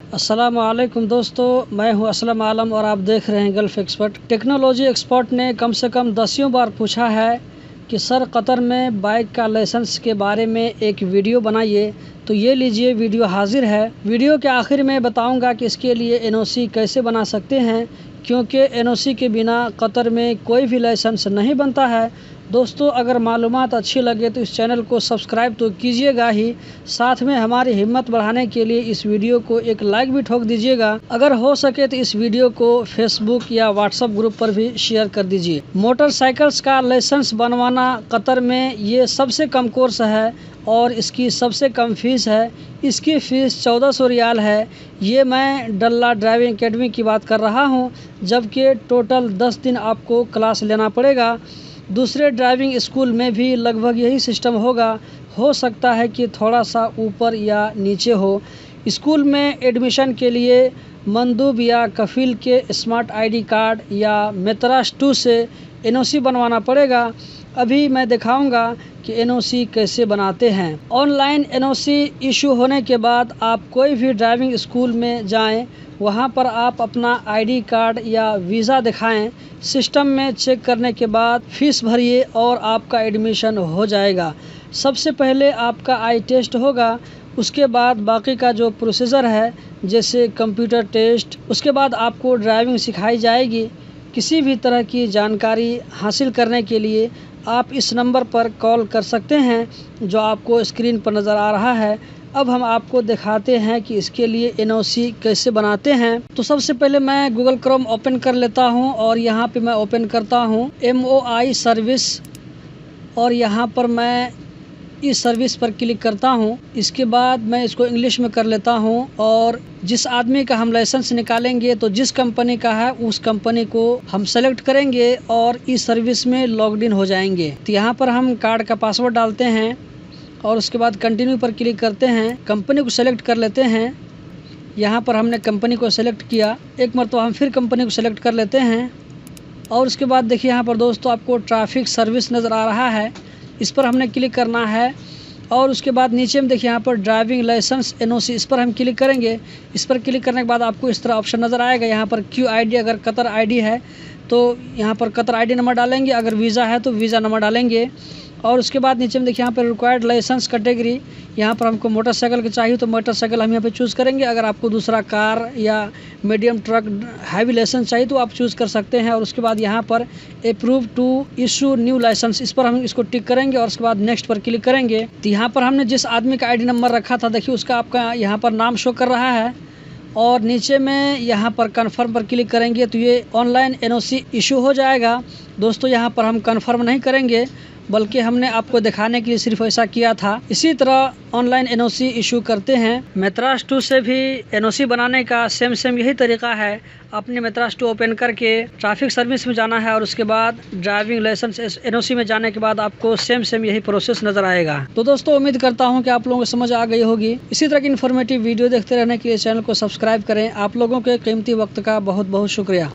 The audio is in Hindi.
अस्सलामुअलैकुम दोस्तों, मैं हूं असलम आलम और आप देख रहे हैं गल्फ एक्सपर्ट। टेक्नोलॉजी एक्सपर्ट ने कम से कम 10 बार पूछा है कि सर कतर में बाइक का लाइसेंस के बारे में एक वीडियो बनाइए, तो ये लीजिए वीडियो हाजिर है। वीडियो के आखिर में बताऊंगा कि इसके लिए एनओसी कैसे बना सकते हैं, क्योंकि एनओसी के बिना कतर में कोई भी लाइसेंस नहीं बनता है। दोस्तों, अगर मालूमात अच्छी लगे तो इस चैनल को सब्सक्राइब तो कीजिएगा ही, साथ में हमारी हिम्मत बढ़ाने के लिए इस वीडियो को एक लाइक भी ठोक दीजिएगा। अगर हो सके तो इस वीडियो को फेसबुक या व्हाट्सएप ग्रुप पर भी शेयर कर दीजिए। मोटरसाइकिल्स का लाइसेंस बनवाना कतर में ये सबसे कम कोर्स है और इसकी सबसे कम फीस है। इसकी फ़ीस 1400 रियाल है। ये मैं डल्ला ड्राइविंग एकेडमी की बात कर रहा हूँ, जबकि टोटल 10 दिन आपको क्लास लेना पड़ेगा। दूसरे ड्राइविंग स्कूल में भी लगभग यही सिस्टम होगा, हो सकता है कि थोड़ा सा ऊपर या नीचे हो। स्कूल में एडमिशन के लिए मंदूब या कफील के स्मार्ट आईडी कार्ड या मेतरास 2 से एनओसी बनवाना पड़ेगा। अभी मैं दिखाऊंगा कि एनओसी कैसे बनाते हैं। ऑनलाइन एनओसी इशू होने के बाद आप कोई भी ड्राइविंग स्कूल में जाएं, वहां पर आप अपना आईडी कार्ड या वीज़ा दिखाएं। सिस्टम में चेक करने के बाद फीस भरिए और आपका एडमिशन हो जाएगा। सबसे पहले आपका आई टेस्ट होगा, उसके बाद बाकी का जो प्रोसीजर है जैसे कंप्यूटर टेस्ट, उसके बाद आपको ड्राइविंग सिखाई जाएगी। किसी भी तरह की जानकारी हासिल करने के लिए आप इस नंबर पर कॉल कर सकते हैं जो आपको स्क्रीन पर नज़र आ रहा है। अब हम आपको दिखाते हैं कि इसके लिए एनओसी कैसे बनाते हैं। तो सबसे पहले मैं गूगल क्रोम ओपन कर लेता हूं और यहां पे मैं ओपन करता हूं MOI सर्विस और यहां पर मैं इस सर्विस पर क्लिक करता हूं। इसके बाद मैं इसको इंग्लिश में कर लेता हूं और जिस आदमी का हम लाइसेंस निकालेंगे तो जिस कंपनी का है उस कंपनी को हम सेलेक्ट करेंगे और इस सर्विस में लॉग्ड इन हो जाएंगे। तो यहाँ पर हम कार्ड का पासवर्ड डालते हैं और उसके बाद कंटिन्यू पर क्लिक करते हैं। कंपनी को सेलेक्ट कर लेते हैं। यहाँ पर हमने कंपनी को सेलेक्ट किया, एक मरतबा हम फिर कंपनी को सेलेक्ट कर लेते हैं और उसके बाद देखिए यहाँ पर दोस्तों आपको ट्रैफिक सर्विस नज़र आ रहा है, इस पर हमने क्लिक करना है। और उसके बाद नीचे में देखिए यहाँ पर ड्राइविंग लाइसेंस एनओसी, इस पर हम क्लिक करेंगे। इस पर क्लिक करने के बाद आपको इस तरह ऑप्शन नज़र आएगा। यहाँ पर QID अगर कतर आईडी है तो यहाँ पर कतर आईडी नंबर डालेंगे, अगर वीज़ा है तो वीज़ा नंबर डालेंगे। और उसके बाद नीचे में देखिए यहाँ पर रिक्वायर्ड लाइसेंस कैटेगरी, यहाँ पर हमको मोटरसाइकिल की चाहिए तो मोटरसाइकिल हम यहाँ पे चूज़ करेंगे। अगर आपको दूसरा कार या मीडियम ट्रक हैवी लाइसेंस चाहिए तो आप चूज़ कर सकते हैं। और उसके बाद यहाँ पर approve to issue new licence, इस पर हम इसको टिक करेंगे और उसके बाद नेक्स्ट पर क्लिक करेंगे। तो यहाँ पर हमने जिस आदमी का ID नंबर रखा था देखिए उसका आपका यहाँ पर नाम शो कर रहा है और नीचे में यहाँ पर कन्फर्म पर क्लिक करेंगे तो ये ऑनलाइन एनओसी इशू हो जाएगा। दोस्तों, यहाँ पर हम कन्फर्म नहीं करेंगे बल्कि हमने आपको दिखाने के लिए सिर्फ ऐसा किया था। इसी तरह ऑनलाइन एनओसी इशू करते हैं। मेतरास 2 से भी एनओसी बनाने का सेम यही तरीका है। अपने मेतरास 2 ओपन करके ट्रैफिक सर्विस में जाना है और उसके बाद ड्राइविंग लाइसेंस एनओसी में जाने के बाद आपको सेम यही प्रोसेस नजर आएगा। तो दोस्तों, उम्मीद करता हूं कि आप लोगों को समझ आ गई होगी। इसी तरह की इन्फॉर्मेटिव वीडियो देखते रहने के लिए चैनल को सब्सक्राइब करें। आप लोगों के कीमती वक्त का बहुत बहुत शुक्रिया।